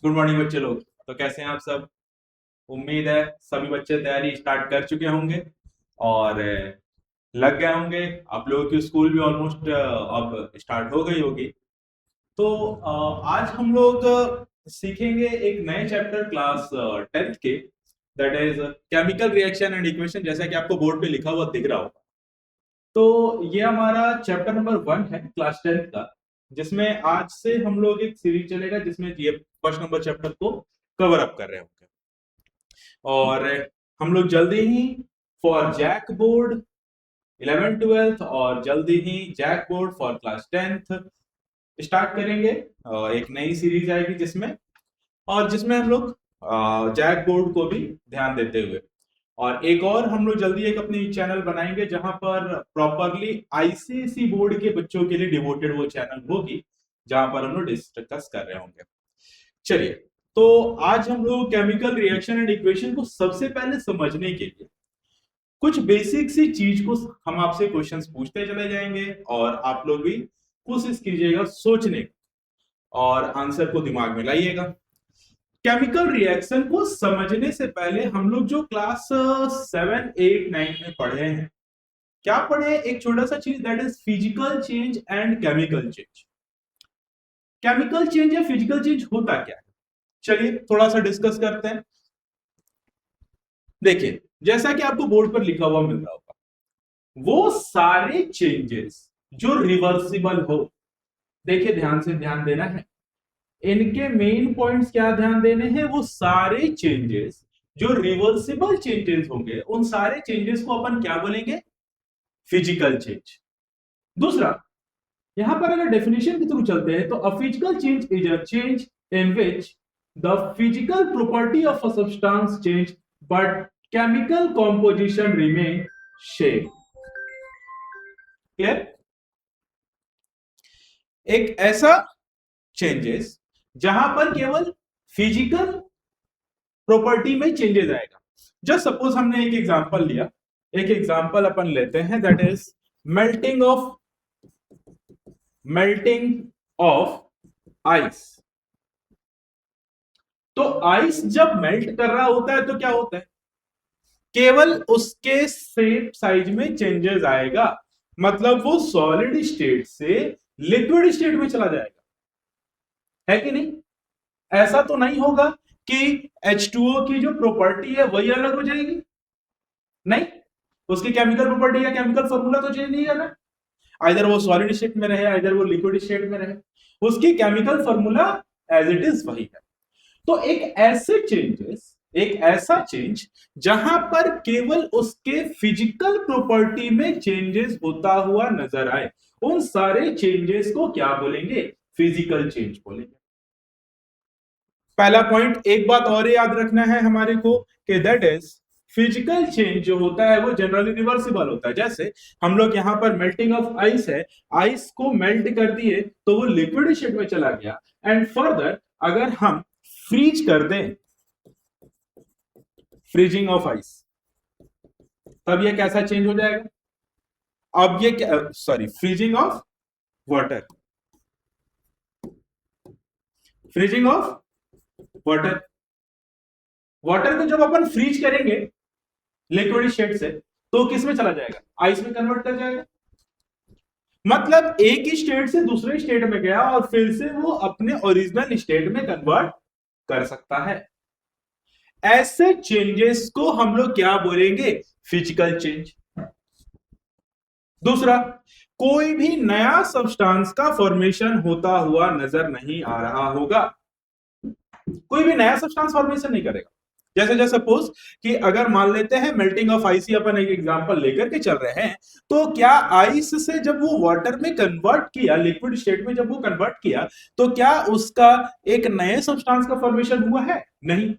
Good morning बच्चे लोग। तो कैसे हैं आप सब? उम्मीद है सभी बच्चे तैयारी स्टार्ट कर चुके होंगे और लग गए होंगे। आप लोगों की स्कूल भी ऑलमोस्ट अब स्टार्ट हो गई होगी। तो आज हम लोग सीखेंगे एक नए चैप्टर क्लास 10th के, that is chemical reaction and equation, जैसा कि आपको बोर्ड पे लिखा हुआ दिख रहा होगा। तो ये हमारा चैप्टर नंबर 1 है क्लास 10th का, जिसमें आज से हम लोग एक सीरीज चलेगा जिसमें ये फर्स्ट नंबर चैप्टर को कवर अप कर रहे होंगे। और हम लोग जल्दी ही for JAC board 11th 12th और जल्दी ही JAC board for class 10th start करेंगे। एक नई सीरीज आएगी जिसमें हम लोग जैक बोर्ड को भी ध्यान देते हुए, और एक और हम लोग जल्दी एक अपनी चैनल बनाएंगे जहां पर प्रॉपरली आईसीएसई बोर्ड के बच्चों के लिए डिवोटेड वो चैनल होगी, जहां पर हम लोग डिस्कस कर रहे होंगे। चलिए, तो आज हम लोग केमिकल रिएक्शन एंड इक्वेशन को सबसे पहले समझने के लिए कुछ बेसिक सी चीज को हम आपसे क्वेश्चंस पूछते चले जाएंगे, और आप लोग भी कोशिश कीजिएगा सोचने और आंसर को दिमाग में लाइएगा। केमिकल रिएक्शन को समझने से पहले हम लोग जो क्लास 7 8 9 में पढ़े हैं, क्या पढ़े? एक छोटा सा चीज, that is physical change and chemical change. Chemical change या फिजिकल चेंज होता क्या है, चलिए थोड़ा सा डिस्कस करते हैं। देखिए, जैसा कि आपको बोर्ड पर लिखा हुआ मिल रहा होगा, वो सारे चेंजेस जो रिवर्सिबल हो, देखिए ध्यान से ध्यान देना है, इनके मेन पॉइंट्स क्या ध्यान देने हैं। वो सारे चेंजेस जो रिवर्सिबल चेंजेस होंगे, उन सारे चेंजेस को अपन क्या बोलेंगे? Physical change. दूसरा, यहां पर अगर डेफिनेशन के थ्रू चलते हैं तो a physical change is a change in which the physical property of a substance change but chemical composition remain same. Clear? एक ऐसा चेंजेस जहां पर केवल फिजिकल प्रॉपर्टी में चेंजेस आएगा। जस्ट सपोज हमने एक एग्जांपल लिया, एक एग्जांपल अपन लेते हैं, that is melting of ice. तो आइस जब मेल्ट कर रहा होता है तो क्या होता है? केवल उसके शेप साइज में चेंजेस आएगा, मतलब वो सॉलिड स्टेट से लिक्विड स्टेट में चला जाएगा, है कि नहीं? ऐसा तो नहीं होगा कि H2O की जो प्रॉपर्टी है वही अलग हो जाएगी, नहीं। उसकी केमिकल प्रॉपर्टी या केमिकल फॉर्मूला तो चेंज नहीं कर रहा, आइदर वो सॉलिड स्टेट में रहे आइदर वो लिक्विड स्टेट में रहे, उसकी chemical formula as it is वही है। तो एक ऐसा चेंज जहां पर केवल उसके फिजिकल प्रॉपर्टी में चेंजेस होता हुआ नजर आए, उन सारे चेंजेस को क्या बोलेंगे? फिजिकल चेंज बोलेंगे। पहला पॉइंट, एक बात और याद रखना है हमारे को कि दैट इज फिजिकल चेंज जो होता है वो जनरली रिवर्सिबल होता है। जैसे हम लोग यहां पर मेल्टिंग ऑफ आइस है, आइस को मेल्ट कर दिए तो वो लिक्विड स्टेट में चला गया, एंड फर्दर अगर हम फ्रीज कर दें, फ्रीजिंग ऑफ आइस, तब ये कैसा चेंज हो जाएगा? अब ये क्या, sorry, freezing of water, freezing of water. Water को जब अपन फ्रीज करेंगे लिक्विड स्टेट से, तो किस में चला जाएगा? आइस में कन्वर्ट कर जाएगा। मतलब एक ही स्टेट से दूसरे स्टेट में गया और फिर से वो अपने ओरिजिनल स्टेट में कन्वर्ट कर सकता है। ऐसे चेंजेस को हम लोग क्या बोलेंगे? Physical change. दूसरा, कोई भी नया सब्सटेंस का फॉर्मेशन होता हुआ नजर नहीं आ रहा होगा, कोई भी नया सब्सटेंस फॉर्मेशन नहीं करेगा। जैसे जैसे सपोज कि अगर मान लेते हैं मेल्टिंग ऑफ आइस, अपन एक एग्जांपल लेकर के चल रहे हैं, तो क्या आइस से जब वो वाटर में कन्वर्ट किया, लिक्विड स्टेट में जब वो कन्वर्ट किया, तो क्या उसका एक नए सब्सटेंस का फॉर्मेशन हुआ है? नहीं,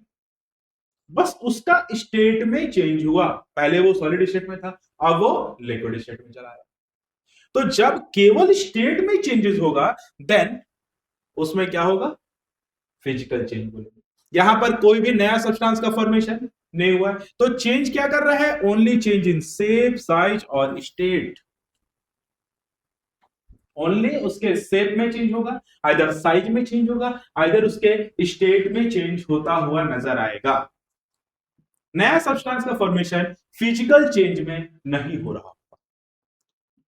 बस उसका स्टेट में चेंज हुआ। पहले वो सॉलिड स्टेट में था, अब वो लिक्विड स्टेट में चला गया। तो जब केवल स्टेट में चेंजेस होगा, देन उसमें क्या होगा? फिजिकल चेंज बोलेंगे। यहां पर कोई भी नया सब्सटेंस का फॉर्मेशन नहीं हुआ, तो चेंज क्या कर रहा है? Only change in shape, size और स्टेट। ओनली उसके शेप में चेंज होगा, आइदर साइज में चेंज होगा, आइदर उसके स्टेट में चेंज होता हुआ नजर आएगा। नया सब्सटेंस का फॉर्मेशन फिजिकल चेंज में नहीं हो रहा।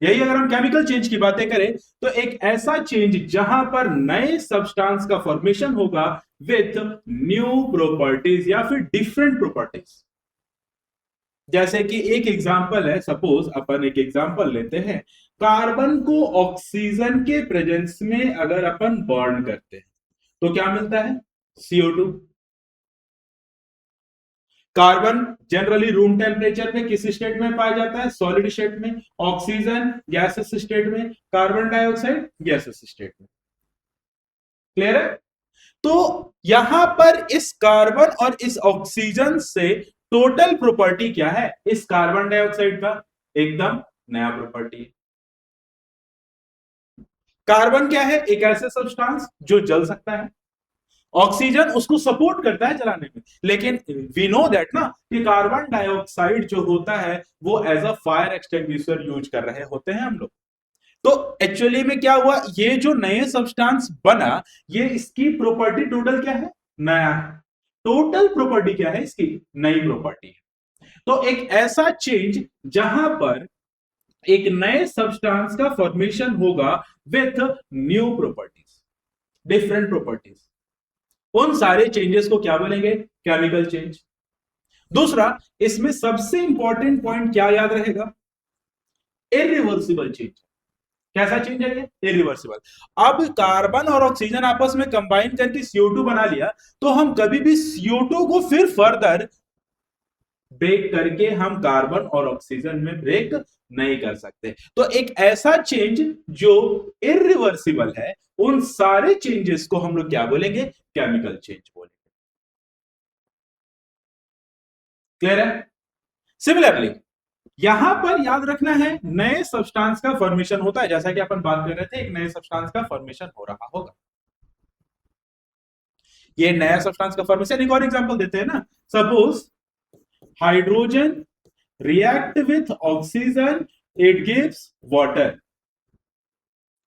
यही अगर हम केमिकल चेंज की बातें करें तो एक ऐसा चेंज जहां पर नए सब्सटेंस का फॉर्मेशन होगा विथ न्यू प्रॉपर्टीज या फिर डिफरेंट प्रॉपर्टीज। जैसे कि एक एग्जांपल है, सपोज अपन एक एग्जांपल लेते हैं, कार्बन को ऑक्सीजन के प्रेजेंस में अगर अपन बर्न करते हैं तो क्या मिलता है? CO2। Carbon generally room temperature में किस स्टेट में पाया जाता है? सॉलिड स्टेट में। ऑक्सीजन गैसेस स्टेट में, कार्बन डाइऑक्साइड गैसेस स्टेट में। क्लियर है? तो यहां पर इस कार्बन और इस ऑक्सीजन से टोटल प्रॉपर्टी क्या है? इस कार्बन डाइऑक्साइड का एकदम नया प्रॉपर्टी। कार्बन क्या है? एक ऐसे सब्सटेंस जो जल सकता है। ऑक्सीजन उसको सपोर्ट करता है जलाने में, लेकिन वी नो दैट ना कि कार्बन डाइऑक्साइड जो होता है वो as a fire extinguisher use कर रहे होते हैं हम लोग। तो एक्चुअली में क्या हुआ, ये जो नए सब्सटेंस बना, ये इसकी प्रॉपर्टी टोटल क्या है? नया है। टोटल प्रॉपर्टी क्या है इसकी? नई प्रॉपर्टी है। तो एक ऐसा चेंज जहां पर एक नए सब्सटेंस का फॉर्मेशन होगा with new properties, different properties, उन सारे चेंजेस को क्या बोलेंगे? Chemical change. दूसरा, इसमें सबसे इंपॉर्टेंट पॉइंट क्या याद रहेगा? Irreversible change. कैसा चेंज है ये? इरिवर्सिबल। अब कार्बन और ऑक्सीजन आपस में कंबाइन करके CO2 बना लिया, तो हम कभी भी CO2 को फिर फर्दर ब्रेक करके हम कार्बन और ऑक्सीजन में ब्रेक नहीं कर सकते। तो एक ऐसा चेंज जो इरिवर्सिबल है, उन सारे चेंजेस को हम लोग क्या बोलेंगे? केमिकल चेंज बोलेंगे। क्लियर है? सिमिलरली यहां पर याद रखना है, नए सब्सटेंस का फॉर्मेशन होता है, जैसा कि अपन बात कर रहे थे, एक नए सब्सटेंस का फॉर्मेशन हो रहा होगा। ये नया सब्सटेंस का फॉर्मेशन, एक और एग्जांपल देते हैं ना, suppose hydrogen react with oxygen, it gives water,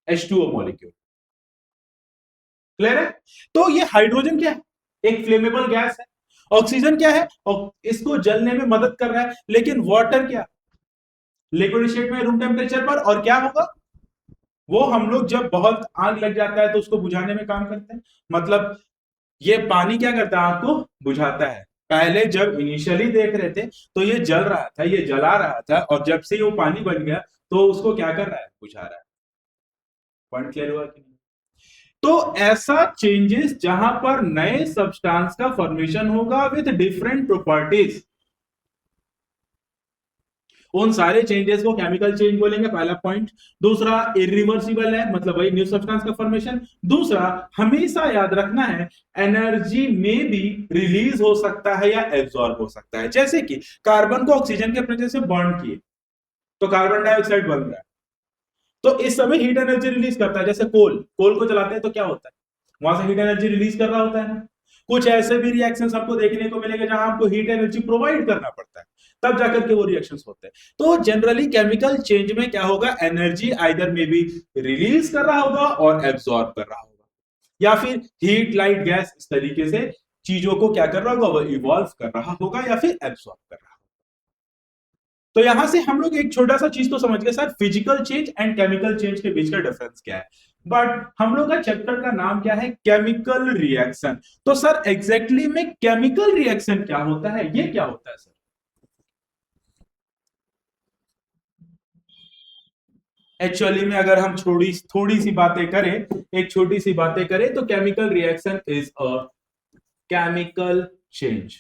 H2O molecule. Clear है? तो ये हाइड्रोजन क्या है? एक फ्लेमेबल गैस है। ऑक्सीजन क्या है? और इसको जलने में मदद कर रहा है। लेकिन वाटर क्या? लिक्विड स्टेट में, रूम टेम्परेचर पर। और क्या होगा? वो हम लोग जब बहुत आग लग जाता है तो उसको बुझाने में काम करते हैं। मतलब ये पानी क्या करता है? आग को बुझाता है। पहले जब इनिशियली देख रहे थे तो ये जल रहा था, ये जला रहा था, और जब से वो पानी बन गया तो उसको क्या कर रहा है? बुझा रहा है। पॉइंट क्लियर हुआ कि नहीं? तो ऐसा चेंजेस जहां पर नए सब्सटेंस का फॉर्मेशन होगा विथ डिफरेंट प्रॉपर्टीज, उन सारे चेंजेस को केमिकल चेंज बोलेंगे, पहला पॉइंट। दूसरा, इरिवर्सिबल है, मतलब वही न्यू सब्सटेंस का फॉर्मेशन। दूसरा, हमेशा याद रखना है, एनर्जी में भी रिलीज हो सकता है या एब्सॉर्ब हो सकता है। जैसे कि कार्बन को ऑक्सीजन के प्रेजेंस से बर्न किए तो कार्बन डाइऑक्साइड बन रहा है, तो इस समय हीट एनर्जी रिलीज करता है। जैसे कोल को जलाते हैं तो क्या होता है? वहां से हीट एनर्जी रिलीज कर रहा होता है ना। कुछ ऐसे भी रिएक्शंस आपको देखने को मिलेंगे जहां आपको हीट एनर्जी प्रोवाइड करना पड़ता है, तब जाकर के वो रिएक्शंस होते हैं। तो जनरली केमिकल चेंज में क्या होगा? एनर्जी आइदर में भी रिलीज कर रहा होगा और एब्सॉर्ब कर रहा होगा, या फिर हीट, लाइट, गैस, इस तरीके से चीजों को क्या कर रहा होगा? वो इवॉल्व कर रहा होगा या फिर एब्सॉर्ब कर रहा होगा। तो यहां से हम लोग एक छोटा सा चीज तो समझ गए sir, physical change and chemical change के बीच का डिफरेंस क्या है। बट हम लोग का चैप्टर का नाम क्या है? Chemical reaction. तो सर एग्जैक्टली में केमिकल रिएक्शन क्या होता है? ये क्या होता है सर? एक्चुअली में अगर हम थोड़ी सी बातें करें, एक छोटी सी बातें करें, तो chemical reaction is a chemical change.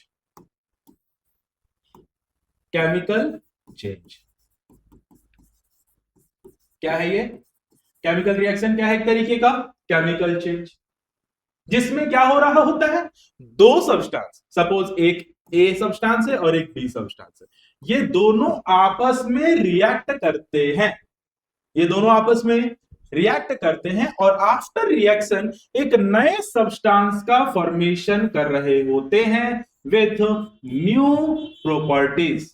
Chemical change क्या है ये? केमिकल रिएक्शन क्या है? एक तरीके का केमिकल चेंज जिसमें क्या हो रहा होता है? दो सब्सटेंस, सपोज एक ए सब्सटेंस है और एक बी सब्सटेंस है, ये दोनों आपस में रिएक्ट करते हैं। ये दोनों आपस में रिएक्ट करते हैं और आफ्टर रिएक्शन एक नए सब्सटेंस का फॉर्मेशन कर रहे होते हैं with new properties,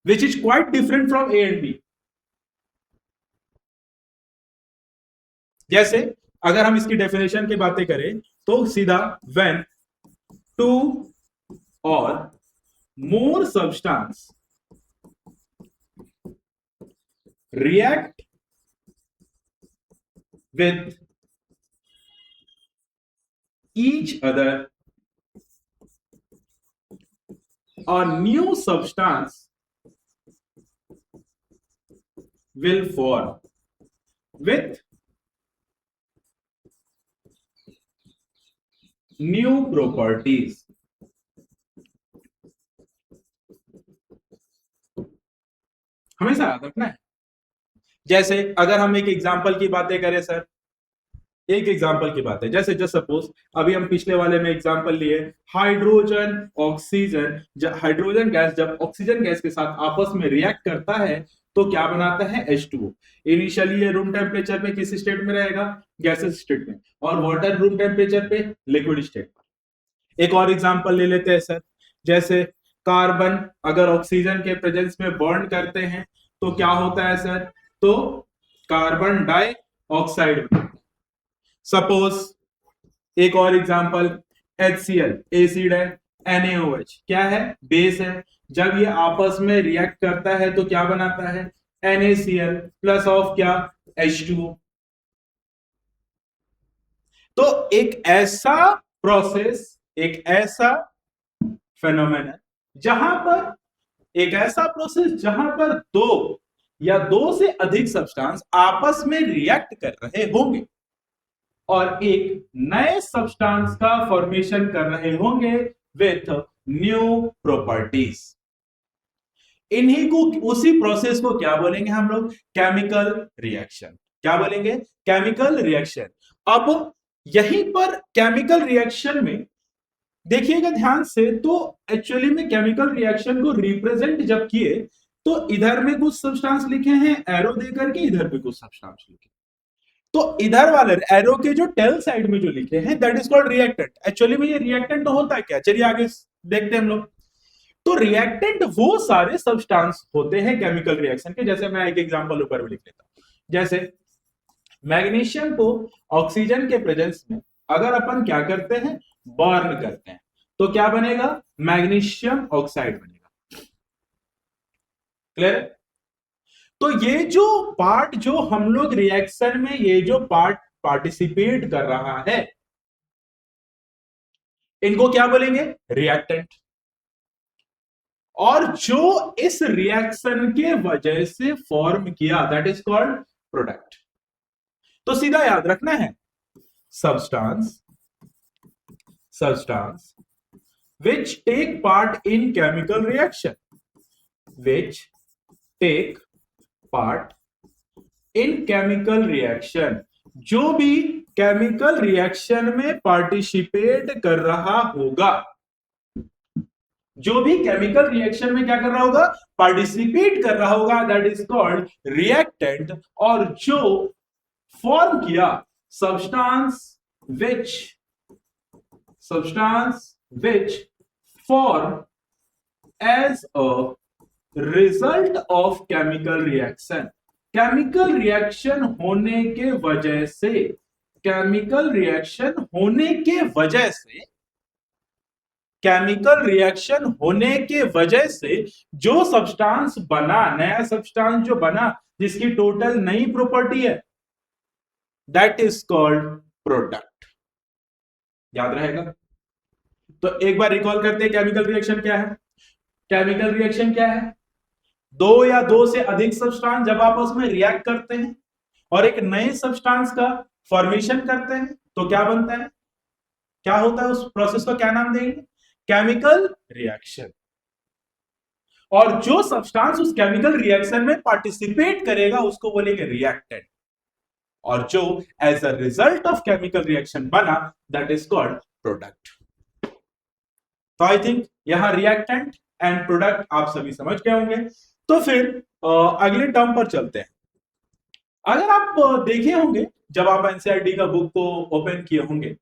which is quite different from A and B. जैसे अगर हम इसकी डेफिनेशन की बातें करें तो सीधा व्हेन टू और more substance react with each other, a new substance will form with new properties. हमेशा याद रखना है। जैसे अगर हम एक एग्जांपल की बातें करें सर, एक एग्जांपल की बात है, जैसे जस्ट सपोज अभी हम पिछले वाले में एग्जांपल लिए हाइड्रोजन ऑक्सीजन। हाइड्रोजन गैस जब ऑक्सीजन गैस के साथ आपस में रिएक्ट करता है तो क्या बनाता है H2O। इनिशियली ये रूम टेम्परेचर पे किस स्टेट में रहेगा, गैसेस स्टेट में, और वाटर रूम टेम्परेचर पे लिक्विड स्टेट पर। एक और एग्जांपल ले लेते हैं सर, जैसे कार्बन अगर ऑक्सीजन के प्रेजेंस में बर्न करते हैं तो क्या होता है सर, तो कार्बन डाइऑक्साइड। सपोज एक और एग्जांपल HCl एसिड है, NaOH क्या है, बेस है। जब ये आपस में रिएक्ट करता है तो क्या बनाता है, NaCl प्लस ऑफ क्या, H2O। तो एक ऐसा प्रोसेस, एक ऐसा फेनोमेना जहां पर, एक ऐसा प्रोसेस जहां पर दो या दो से अधिक सब्सटेंस आपस में रिएक्ट कर रहे होंगे और एक नए सब्सटेंस का फॉर्मेशन कर रहे होंगे विथ न्यू प्रॉपर्टीज। इन्हीं को, उसी प्रोसेस को क्या बोलेंगे हम लोग, केमिकल रिएक्शन। क्या बोलेंगे, केमिकल रिएक्शन। अब यहीं पर केमिकल रिएक्शन में देखिएगा ध्यान से, तो एक्चुअली में केमिकल रिएक्शन को रिप्रेजेंट जब किए तो इधर में कुछ सब्सटेंस लिखे हैं एरो देकर के, इधर पे कुछ सब्सटेंस लिखे, तो इधर वाले एरो के जो टेल साइड में जो लिखे हैं that is called reactant. Actually में ये रिएक्टेंट होता है क्या, चलिए आगे देखते हैं हम लोग। तो रिएक्टेंट वो सारे सब्सटेंस होते हैं केमिकल रिएक्शन के, जैसे मैं एक एग्जांपल ऊपर भी लिख लेता हूं। जैसे मैग्नीशियम को ऑक्सीजन के प्रेजेंस में अगर अपन क्या करते हैं, बर्न करते हैं, तो क्या बनेगा, मैग्नीशियम ऑक्साइड बनेगा। क्लियर। तो ये जो पार्ट, जो हम लोग रिएक्शन में ये जो पार्ट पार्टिसिपेट कर रहा है, इनको क्या बोलेंगे, रिएक्टेंट। और जो इस रिएक्शन के वजह से फॉर्म किया दैट इज कॉल्ड प्रोडक्ट। तो सीधा याद रखना है, substance which take part in chemical reaction, which take part in chemical reaction, जो भी केमिकल रिएक्शन में पार्टिसिपेट कर रहा होगा, जो भी केमिकल रिएक्शन में क्या कर रहा होगा, पार्टिसिपेट कर रहा होगा, दैट इज कॉल्ड रिएक्टेंट। और जो फॉर्म किया substance which form as a result of chemical reaction, chemical reaction होने के वजह से, केमिकल रिएक्शन होने के वजह से, केमिकल रिएक्शन होने के वजह से जो सब्सटेंस बना, नया सब्सटेंस जो बना जिसकी टोटल नई प्रॉपर्टी है, दैट इज कॉल्ड प्रोडक्ट। याद रहेगा। तो एक बार रिकॉल करते हैं केमिकल रिएक्शन क्या है। केमिकल रिएक्शन क्या है, दो या दो से अधिक सब्सटेंस जब आपस में रिएक्ट करते हैं और एक नए सब्सटेंस का फॉर्मेशन करते हैं तो क्या बनता है, क्या होता है, उस प्रोसेस को क्या नाम देंगे, केमिकल रिएक्शन। और जो सब्सटेंस उस केमिकल रिएक्शन में पार्टिसिपेट करेगा उसको बोलेंगे रिएक्टेंट, और जो as a result of chemical reaction बना दैट इज कॉल्ड प्रोडक्ट। तो आई थिंक यहां रिएक्टेंट एंड प्रोडक्ट आप सभी समझ गए होंगे। तो फिर अगले टर्म पर चलते हैं। अगर आप देखे होंगे, जब आप एनसीईआरटी का बुक को ओपन किए होंगे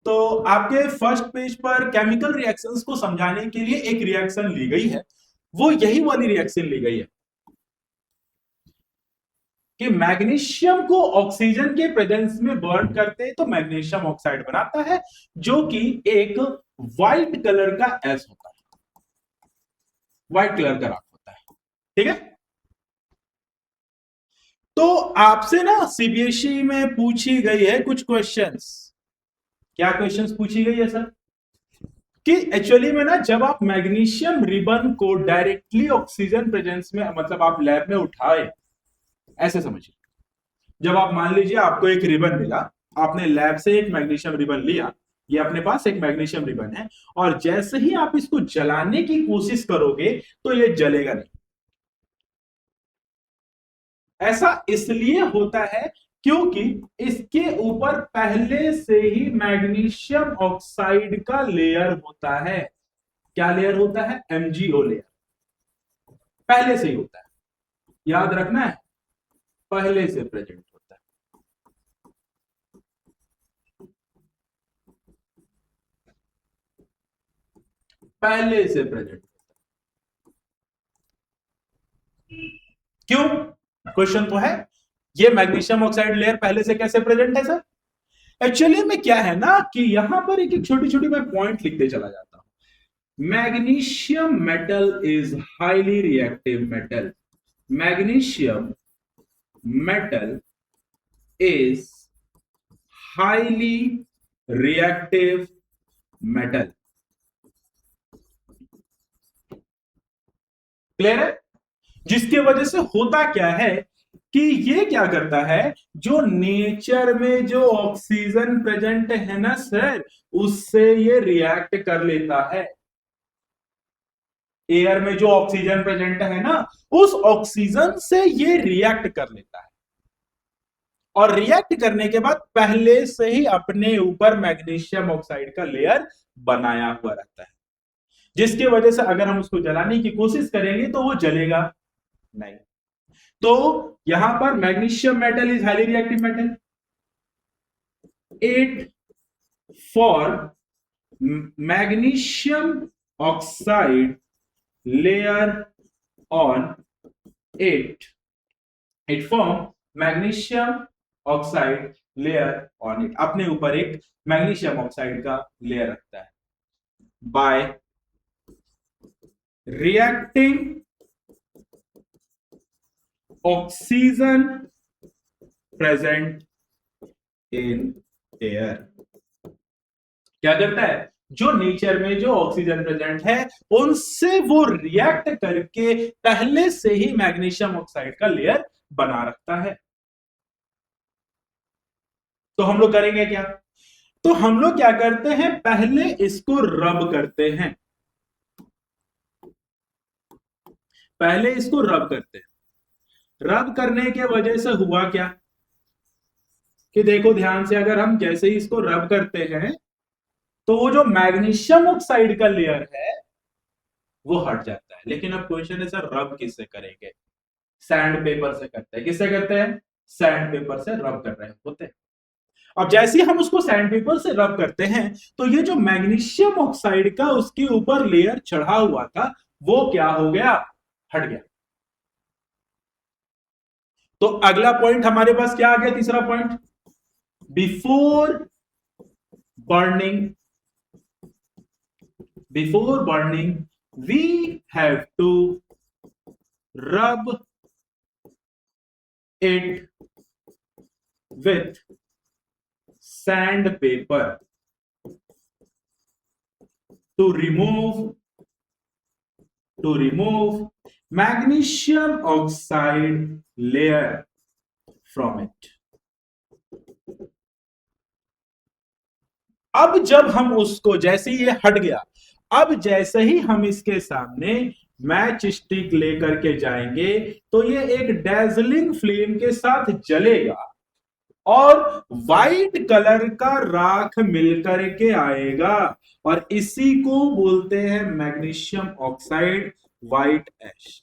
तो आपके फर्स्ट पेज पर केमिकल रिएक्शंस को समझाने के लिए एक रिएक्शन ली गई है, वो यही वाली रिएक्शन ली गई है। कि मैग्नीशियम को ऑक्सीजन के प्रेजेंस में बर्न करते हैं तो मैग्नीशियम ऑक्साइड बनाता है, जो कि एक व्हाइट कलर का एस होता है, व्हाइट कलर का राख होता है। ठीक है, तो आपसे ना सीबीएसई में पूछी गई है कुछ क्वेश्चंस। क्या क्वेश्चंस पूछी गई है सर? कि एक्चुअली में ना जब आप मैग्नीशियम रिबन को डायरेक्टली ऑक्सीजन प्रेजेंस में, मतलब आप लैब में उठाए, ऐसे समझिए, जब आप मान लीजिए आपको एक रिबन मिला, आपने लैब से एक मैग्नीशियम रिबन लिया, ये अपने पास एक मैग्नीशियम रिबन है, और जैसे ही आप इसको जलाने की कोशिश करोगे तो ये जलेगा नहीं। ऐसा इसलिए होता है क्योंकि इसके ऊपर पहले से ही मैग्नीशियम ऑक्साइड का लेयर होता है। क्या लेयर होता है? MgO लेयर पहले से ही होता है, याद रखना है, पहले से प्रेजेंट होता है। पहले से प्रेजेंट होता है। क्यों? क्वेश्चन तो है, ये मैग्नीशियम ऑक्साइड लेयर पहले से कैसे प्रेजेंट है सर? एक्चुअली में क्या है ना कि यहां पर एक छोटी छोटी मैं पॉइंट लिखते चला जाता हूं। Magnesium metal is highly reactive metal. Magnesium metal is highly reactive metal. Clear है? जिसकी वजह से होता क्या है कि ये क्या करता है, जो नेचर में जो ऑक्सीजन प्रेजेंट है ना सर, उससे ये रिएक्ट कर लेता है। एयर में जो ऑक्सीजन प्रेजेंट है ना, उस ऑक्सीजन से ये रिएक्ट कर लेता है, और रिएक्ट करने के बाद पहले से ही अपने ऊपर मैग्नीशियम ऑक्साइड का लेयर बनाया हुआ रहता है, जिसकी वजह से अगर हम उसको जलाने की कोशिश करेंगे तो वो जलेगा नहीं। तो यहां पर magnesium metal is highly reactive metal. It for magnesium oxide layer on it, it form magnesium oxide layer on it, अपने ऊपर एक मैग्नीशियम ऑक्साइड का लेयर रखता है। Bye reacting oxygen present in air, क्या करता है, जो नेचर में जो ऑक्सीजन प्रेजेंट है उनसे वो रिएक्ट करके पहले से ही मैग्नीशियम ऑक्साइड का लेयर बना रखता है। तो हम लोग करेंगे क्या? तो हम लोग क्या करते हैं, पहले इसको रब करते हैं, पहले इसको रब करते हैं। रब करने के वजह से हुआ क्या कि देखो ध्यान से, अगर हम जैसे ही इसको रब करते हैं तो वो जो मैग्नीशियम ऑक्साइड का लेयर है वो हट जाता है। लेकिन अब क्वेश्चन है सर, रब किससे करेंगे? सैंड पेपर से करते हैं। किससे करते हैं? सैंड पेपर से रब कर रहे होते हैं। अब जैसे ही हम उसको सैंड पेपर से रब करते हैं तो ये जो मैग्नीशियम ऑक्साइड का उसके ऊपर लेयर चढ़ा हुआ था वो क्या हो गया? हट गया। तो अगला पॉइंट हमारे पास क्या आ गया? तीसरा point, before burning, before burning we have to rub it with sandpaper to remove magnesium oxide layer from it। अब जब हम उसको, जैसे ही ये हट गया, अब जैसे ही हम इसके सामने मैच स्टिक लेकर के जाएंगे तो ये एक डेजलिंग फ्लेम के साथ जलेगा और व्हाइट कलर का राख मिलकर के आएगा, और इसी को बोलते हैं मैग्नीशियम ऑक्साइड व्हाइट ऐश।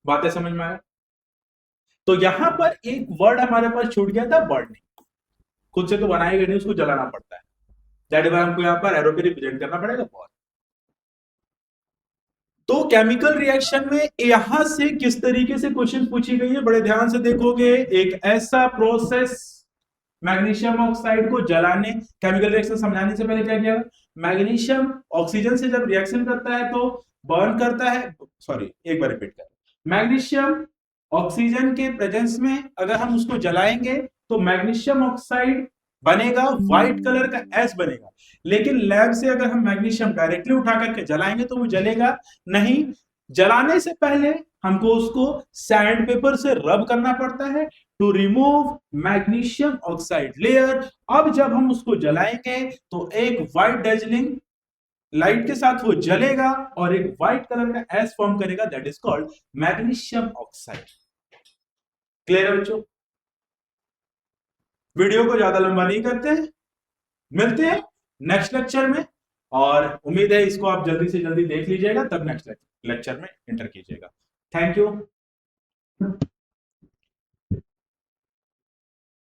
बातें समझ में आया? तो यहां पर एक वर्ड हमारे पास छूट गया था, बर्निंग। खुद से तो बनाएगा नहीं, उसको जलाना पड़ता है। दैट इज हमको यहां पर एरो पे रिप्रेजेंट करना पड़ेगा बहुत। तो केमिकल रिएक्शन में यहां से किस तरीके से क्वेश्चन पूछी गई है, बड़े ध्यान से देखोगे। एक ऐसा प्रोसेस, मैग्नीशियम ऑक्साइड को जलाने, केमिकल रिएक्शन समझाने से पहले क्या किया, मैग्नीशियम ऑक्सीजन से जब रिएक्शन करता है तो बर्न करता है, सॉरी एक बार रिपीट कर, मैग्नीशियम ऑक्सीजन के प्रेजेंस में अगर हम उसको जलाएंगे तो मैग्नीशियम ऑक्साइड बनेगा, व्हाइट कलर का एस बनेगा। लेकिन लैब से अगर हम मैग्नीशियम डायरेक्टली उठा करके जलाएंगे तो वो जलेगा नहीं। जलाने से पहले हमको उसको सैंड पेपर से रब करना पड़ता है to remove magnesium oxide layer. अब जब हम उसको जलाएंगे तो एक व्हाइट डेजलिंग लाइट के साथ वो जलेगा और एक व्हाइट कलर का एस फॉर्म करेगा, that is called magnesium oxide. Clear है बच्चों? वीडियो को ज्यादा लंबा नहीं करते हैं, मिलते हैं नेक्स्ट लेक्चर में, और उम्मीद है इसको आप जल्दी से जल्दी देख लीजिएगा, तब नेक्स्ट लेक्चर में एंटर कीजिएगा। Thank you.